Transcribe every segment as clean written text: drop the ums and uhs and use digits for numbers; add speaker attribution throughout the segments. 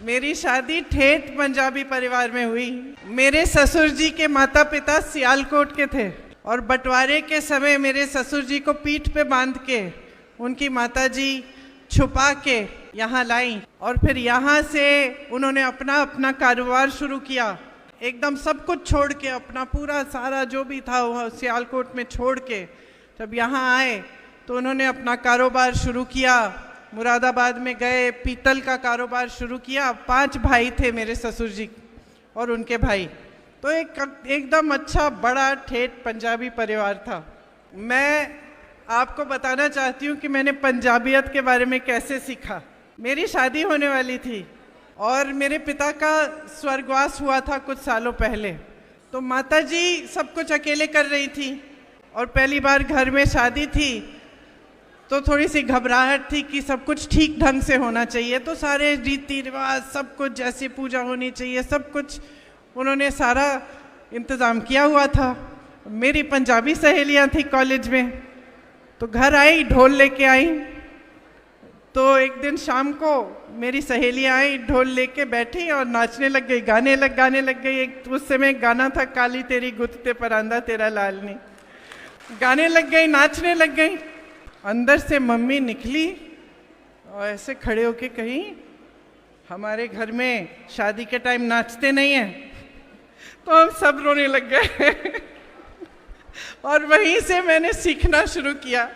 Speaker 1: मेरी शादी ठेठ पंजाबी परिवार में हुई। मेरे ससुर जी के माता पिता सियालकोट के थे और बंटवारे के समय मेरे ससुर जी को पीठ पे बांध के उनकी माता जी छुपा के यहाँ लाई और फिर यहाँ से उन्होंने अपना अपना कारोबार शुरू किया। एकदम सब कुछ छोड़ के, अपना पूरा सारा जो भी था वह सियालकोट में छोड़ के जब यहाँ आए तो उन्होंने अपना कारोबार शुरू किया। मुरादाबाद में गए, पीतल का कारोबार शुरू किया। 5 भाई थे मेरे ससुर जी और उनके भाई, तो एकदम अच्छा बड़ा ठेठ पंजाबी परिवार था। मैं आपको बताना चाहती हूँ कि मैंने पंजाबियत के बारे में कैसे सीखा। मेरी शादी होने वाली थी और मेरे पिता का स्वर्गवास हुआ था कुछ सालों पहले, तो माता जी सब कुछ अकेले कर रही थी और पहली बार घर में शादी थी तो थोड़ी सी घबराहट थी कि सब कुछ ठीक ढंग से होना चाहिए। तो सारे रीति रिवाज, सब कुछ जैसी पूजा होनी चाहिए, सब कुछ उन्होंने सारा इंतज़ाम किया हुआ था। मेरी पंजाबी सहेलियां थी कॉलेज में, तो घर आई, ढोल लेके आई। तो एक दिन शाम को मेरी सहेलियां आई, ढोल लेके बैठी और नाचने लग गई, गाने लग गई। एक उस समय गाना था, काली तेरी गुत्ते परांदा तेरा लाल नहीं, गाने लग गई, नाचने लग गई। अंदर से मम्मी निकली और ऐसे खड़े होके कही, हमारे घर में शादी के टाइम नाचते नहीं हैं। तो हम सब रोने लग गए और वहीं से मैंने सीखना शुरू किया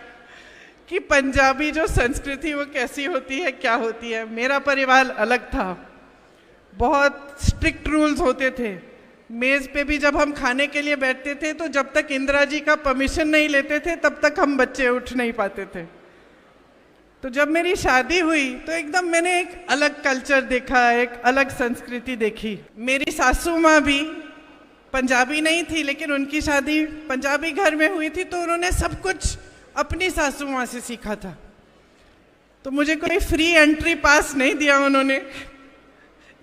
Speaker 1: कि पंजाबी जो संस्कृति वो कैसी होती है, क्या होती है। मेरा परिवार अलग था, बहुत स्ट्रिक्ट रूल्स होते थे। मेज़ पे भी जब हम खाने के लिए बैठते थे तो जब तक इंदिरा जी का परमिशन नहीं लेते थे तब तक हम बच्चे उठ नहीं पाते थे। तो जब मेरी शादी हुई तो एकदम मैंने एक अलग कल्चर देखा, एक अलग संस्कृति देखी। मेरी सासू माँ भी पंजाबी नहीं थी, लेकिन उनकी शादी पंजाबी घर में हुई थी, तो उन्होंने सब कुछ अपनी सासू माँ से सीखा था। तो मुझे कोई फ्री एंट्री पास नहीं दिया उन्होंने,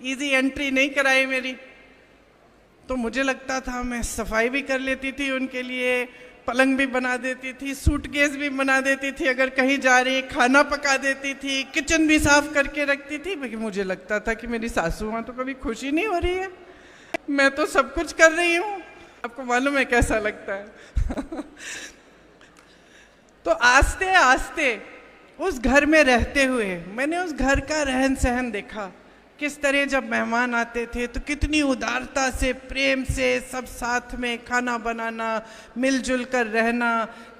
Speaker 1: इजी एंट्री नहीं कराई मेरी। तो मुझे लगता था मैं सफाई भी कर लेती थी उनके लिए, पलंग भी बना देती थी, सूटकेस भी बना देती थी, अगर कहीं जा रही खाना पका देती थी, किचन भी साफ करके रखती थी। लेकिन मुझे लगता था कि मेरी सासू माँ तो कभी खुशी नहीं हो रही है, मैं तो सब कुछ कर रही हूँ। आपको मालूम है कैसा लगता है तो आस्ते आस्ते उस घर में रहते हुए मैंने उस घर का रहन सहन देखा। किस तरह जब मेहमान आते थे तो कितनी उदारता से, प्रेम से सब साथ में खाना बनाना, मिलजुल कर रहना,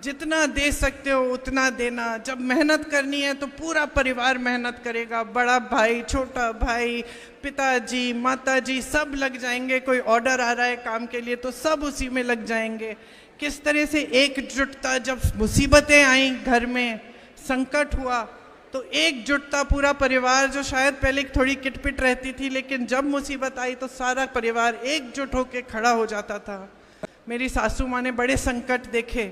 Speaker 1: जितना दे सकते हो उतना देना। जब मेहनत करनी है तो पूरा परिवार मेहनत करेगा, बड़ा भाई, छोटा भाई, पिताजी, माताजी सब लग जाएंगे। कोई ऑर्डर आ रहा है काम के लिए तो सब उसी में लग जाएंगे। किस तरह से एकजुटता, जब मुसीबतें आई घर में, संकट हुआ तो एकजुटता, पूरा परिवार जो शायद पहले थोड़ी किटपिट रहती थी, लेकिन जब मुसीबत आई तो सारा परिवार एकजुट होकर खड़ा हो जाता था। मेरी सासू माँ ने बड़े संकट देखे,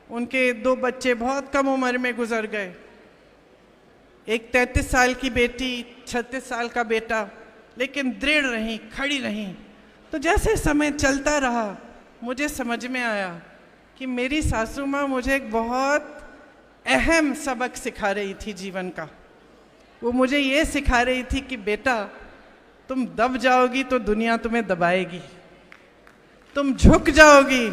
Speaker 1: उनके 2 बच्चे बहुत कम उम्र में गुजर गए, एक 33 साल की बेटी, 36 साल का बेटा, लेकिन दृढ़ रहीं, खड़ी रहीं। तो जैसे समय चलता रहा मुझे समझ में आया कि मेरी सासू माँ मुझे एक बहुत अहम सबक सिखा रही थी जीवन का। वो मुझे ये सिखा रही थी कि बेटा, तुम दब जाओगी तो दुनिया तुम्हें दबाएगी, तुम झुक जाओगी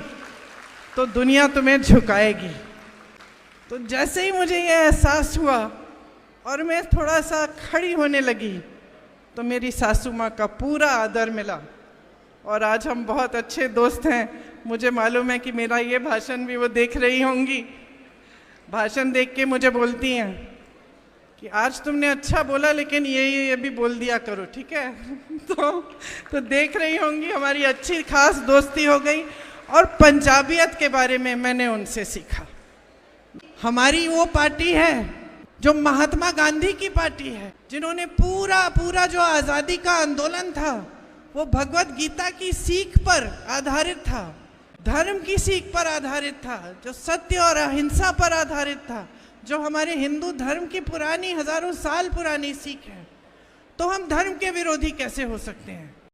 Speaker 1: तो दुनिया तुम्हें झुकाएगी। तो जैसे ही मुझे ये एहसास हुआ और मैं थोड़ा सा खड़ी होने लगी तो मेरी सासू माँ का पूरा आदर मिला और आज हम बहुत अच्छे दोस्त हैं। मुझे मालूम है कि मेरा ये भाषण भी वो देख रही होंगी। भाषण देख के मुझे बोलती हैं कि आज तुमने अच्छा बोला, लेकिन ये भी बोल दिया करो, ठीक है तो देख रही होंगी, हमारी अच्छी खास दोस्ती हो गई। और पंजाबियत के बारे में मैंने उनसे सीखा। हमारी वो पार्टी है जो महात्मा गांधी की पार्टी है, जिन्होंने पूरा जो आज़ादी का आंदोलन था वो भगवत गीता की सीख पर आधारित था, धर्म की सीख पर आधारित था, जो सत्य और अहिंसा पर आधारित था, जो हमारे हिंदू धर्म की पुरानी, हजारों साल पुरानी सीख है। तो हम धर्म के विरोधी कैसे हो सकते हैं?